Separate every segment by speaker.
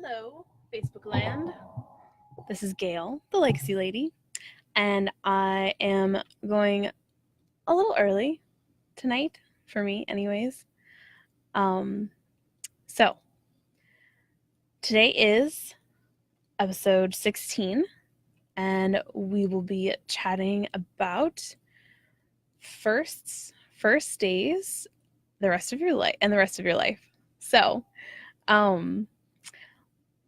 Speaker 1: Hello, Facebook land. This is Gail, the Legacy Lady, and I am going a little early tonight, for me anyways. So today is episode 16, and we will be chatting about first days, the rest of your life. So,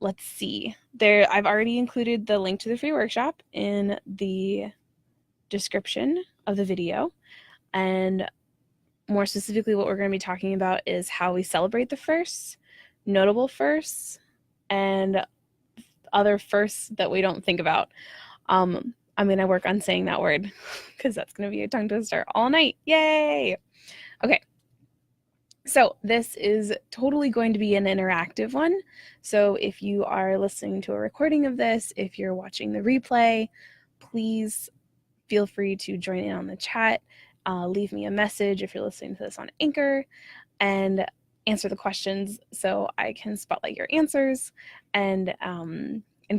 Speaker 1: let's see. I've already included the link to the free workshop in the description of the video. And more specifically, what we're going to be talking about is how we celebrate the firsts, notable firsts, and other firsts that we don't think about. I'm going to work on saying that word because that's going to be a tongue twister all night. Yay! Okay. So this is totally going to be an interactive one. So if you are listening to a recording of this, if you're watching the replay, please feel free to join in on the chat. Leave me a message if you're listening to this on Anchor, and answer the questions so I can spotlight your answers and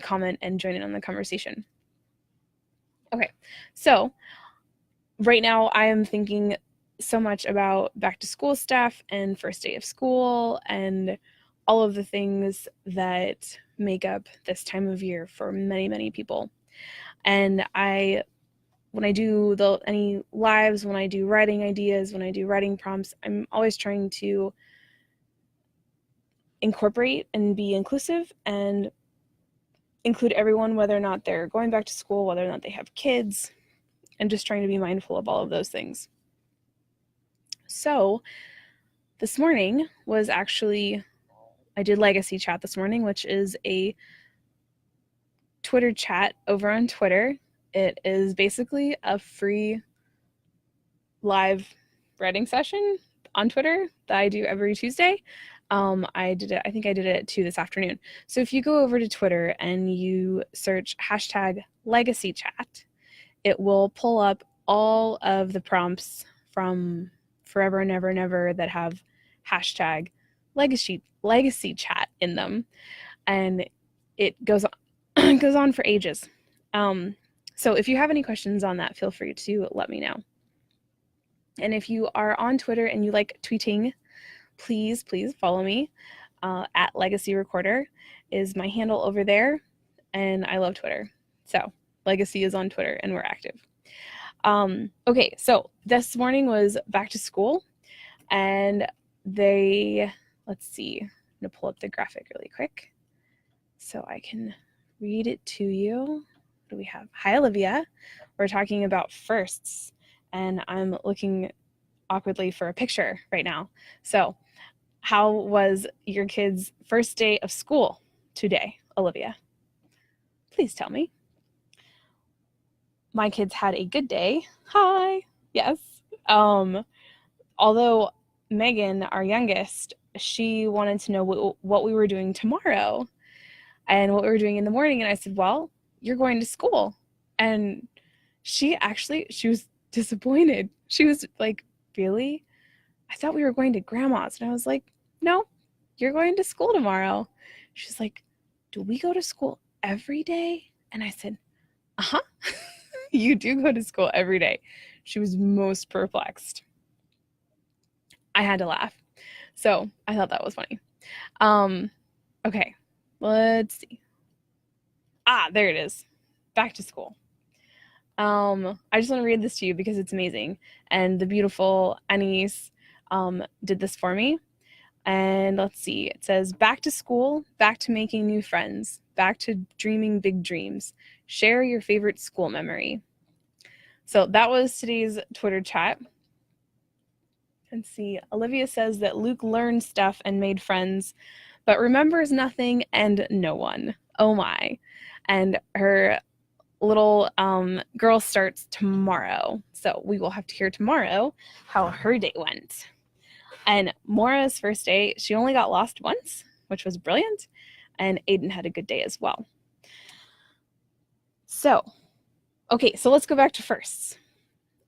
Speaker 1: comment and join in on the conversation. Okay, so right now I am thinking so much about back to school stuff and first day of school and all of the things that make up this time of year for many, many people. And when I do any lives, when I do writing ideas, when I do writing prompts, I'm always trying to incorporate and be inclusive and include everyone, whether or not they're going back to school, whether or not they have kids, and just trying to be mindful of all of those things. So this morning was actually, I did Legacy Chat this morning, which is a Twitter chat over on Twitter. It is basically a free live writing session on Twitter that I do every Tuesday. I think I did it too this afternoon. So if you go over to Twitter and you search #LegacyChat, it will pull up all of the prompts from Forever and Ever and Ever that have #Legacy Chat in them, and it goes on for ages. So if you have any questions on that, feel free to let me know. And if you are on Twitter and you like tweeting, please follow me. @LegacyRecorder is my handle over there, and I love Twitter. So Legacy is on Twitter and we're active. Okay, so this morning was back to school, and let's see, I'm gonna pull up the graphic really quick so I can read it to you. What do we have? Hi, Olivia. We're talking about firsts, and I'm looking awkwardly for a picture right now. So how was your kid's first day of school today, Olivia? Please tell me. My kids had a good day. Hi. Yes. Although Megan, our youngest, she wanted to know what we were doing tomorrow and what we were doing in the morning. And I said, well, you're going to school. And she was disappointed. She was like, really? I thought we were going to grandma's. And I was like, no, you're going to school tomorrow. She's like, do we go to school every day? And I said, uh-huh. You do go to school every day. She was most perplexed. I had to laugh. So I thought that was funny. Okay, let's see. There it is. Back to school. I just want to read this to you because it's amazing. And the beautiful Anise did this for me. And let's see. It says, back to school, back to making new friends, back to dreaming big dreams. Share your favorite school memory. So that was today's Twitter chat. Let's see. Olivia says that Luke learned stuff and made friends, but remembers nothing and no one. Oh my. And her little girl starts tomorrow. So we will have to hear tomorrow how her day went. And Mora's first day, she only got lost once, which was brilliant. And Aiden had a good day as well. So, okay, so let's go back to firsts.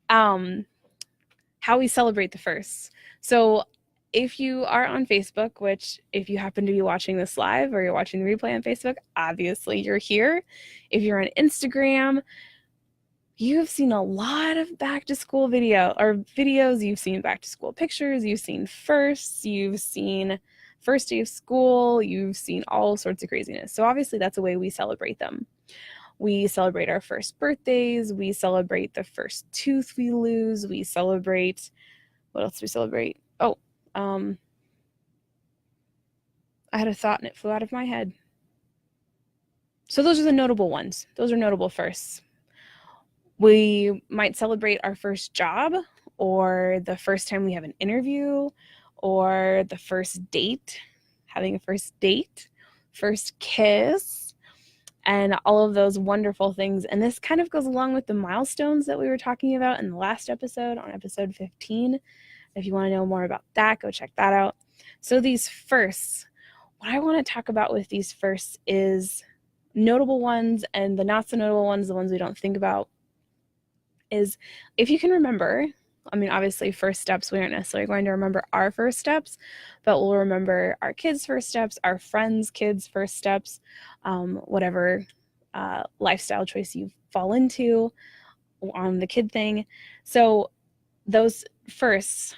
Speaker 1: How we celebrate the firsts. So if you are on Facebook, which if you happen to be watching this live or you're watching the replay on Facebook, obviously you're here. If you're on Instagram, you've seen a lot of back to school videos. You've seen back to school pictures. You've seen firsts. You've seen first day of school. You've seen all sorts of craziness. So obviously that's a way we celebrate them. We celebrate our first birthdays. We celebrate the first tooth we lose. We celebrate, what else do we celebrate? Oh, I had a thought and it flew out of my head. So those are the notable ones. Those are notable firsts. We might celebrate our first job, or the first time we have an interview, or the first date, having a first date, first kiss, and all of those wonderful things. And this kind of goes along with the milestones that we were talking about in the last episode, on episode 15. If you want to know more about that, go check that out. So these firsts, what I want to talk about with these firsts is notable ones and the not so notable ones, the ones we don't think about, is if you can remember, I mean, obviously first steps, we aren't necessarily going to remember our first steps, but we'll remember our kids' first steps, our friends' kids' first steps, whatever lifestyle choice you fall into on the kid thing. So those firsts,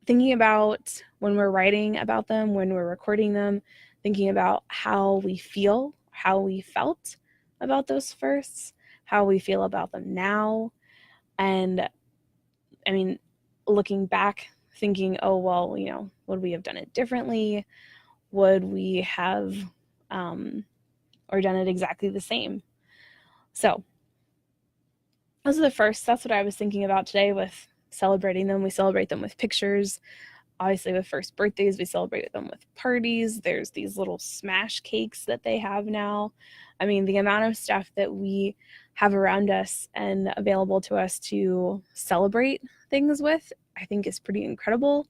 Speaker 1: thinking about when we're writing about them, when we're recording them, thinking about how we feel, how we felt about those firsts, how we feel about them now. And I mean, looking back, thinking, oh, well, you know, would we have done it differently? Would we have, or done it exactly the same? So those are the first. That's what I was thinking about today with celebrating them. We celebrate them with pictures. Obviously, with first birthdays, we celebrate them with parties. There's these little smash cakes that they have now. I mean, the amount of stuff that we have around us and available to us to celebrate things with, I think is pretty incredible.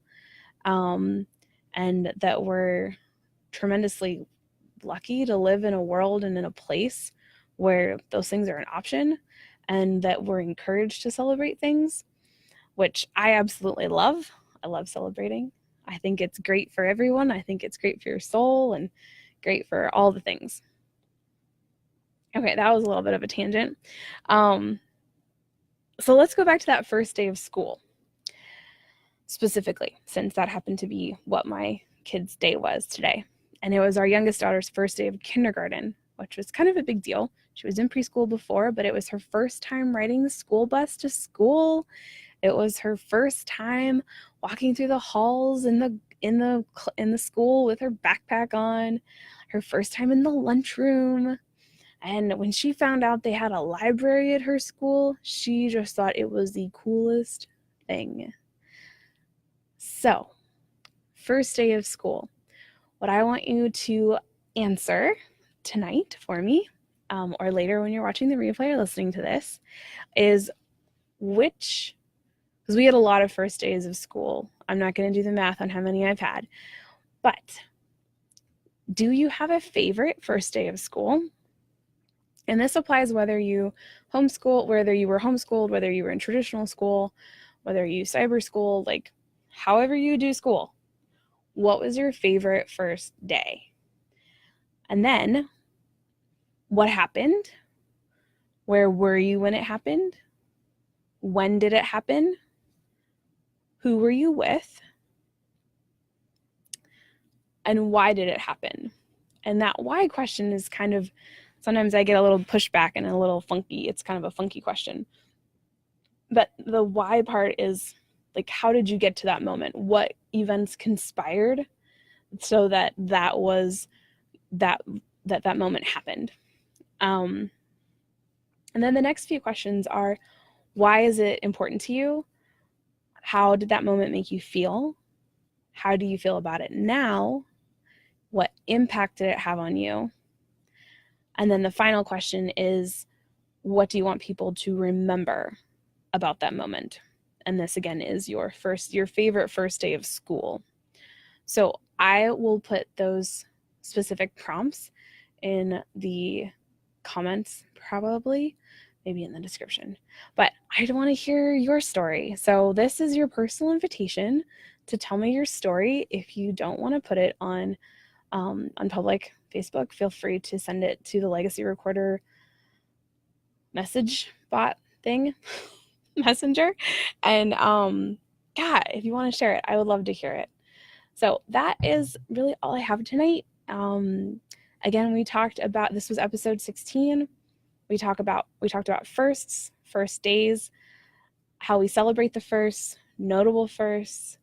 Speaker 1: And that we're tremendously lucky to live in a world and in a place where those things are an option, and that we're encouraged to celebrate things, which I absolutely love. I love celebrating. I think it's great for everyone. I think it's great for your soul and great for all the things. Okay, that was a little bit of a tangent. So let's go back to that first day of school specifically, since that happened to be what my kid's day was today. And it was our youngest daughter's first day of kindergarten, which was kind of a big deal. She was in preschool before, but it was her first time riding the school bus to school. It was her first time walking through the halls in the school with her backpack on, her first time in the lunchroom. And when she found out they had a library at her school, she just thought it was the coolest thing. So, first day of school. What I want you to answer tonight for me, or later when you're watching the replay or listening to this, is which, because we had a lot of first days of school. I'm not going to do the math on how many I've had, but do you have a favorite first day of school? And this applies whether you homeschool, whether you were homeschooled, whether you were in traditional school, whether you cyber school, like however you do school. What was your favorite first day? And then what happened? Where were you when it happened? When did it happen? Who were you with? And why did it happen? And that why question is kind of, sometimes I get a little pushback and a little funky. It's kind of a funky question. But the why part is like, how did you get to that moment? What events conspired so that moment happened? And then the next few questions are, why is it important to you? How did that moment make you feel? How do you feel about it now? What impact did it have on you? And then the final question is, what do you want people to remember about that moment? And this again is your favorite first day of school. So I will put those specific prompts in the comments, probably, maybe in the description. But I want to hear your story. So this is your personal invitation to tell me your story. If you don't want to put it on public Facebook, feel free to send it to the Legacy Recorder message bot thing, messenger. And yeah, if you want to share it, I would love to hear it. So that is really all I have tonight. Again, we talked about, this was episode 16. We talked about firsts, first days, how we celebrate the firsts, notable firsts,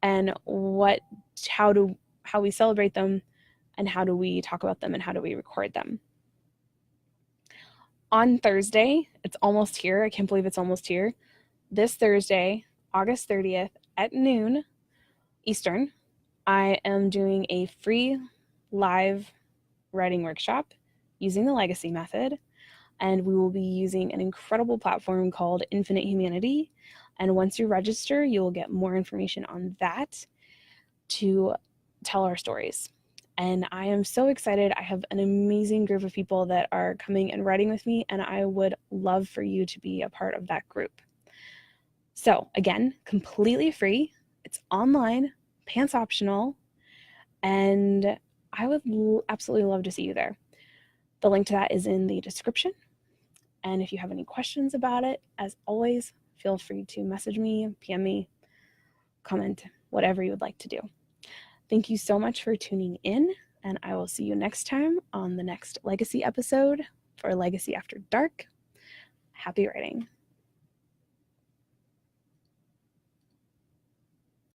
Speaker 1: and how we celebrate them, and how do we talk about them, and how do we record them. On Thursday, it's almost here. I can't believe it's almost here. This Thursday, August 30th at noon Eastern, I am doing a free live writing workshop using the Legacy method, and we will be using an incredible platform called Infinite Humanity. And once you register, you will get more information on that to tell our stories. And I am so excited. I have an amazing group of people that are coming and writing with me, and I would love for you to be a part of that group. So again, completely free. It's online, pants optional, and I would absolutely love to see you there. The link to that is in the description. And if you have any questions about it, as always, feel free to message me, PM me, comment, whatever you would like to do. Thank you so much for tuning in, and I will see you next time on the next Legacy episode for Legacy After Dark. Happy writing.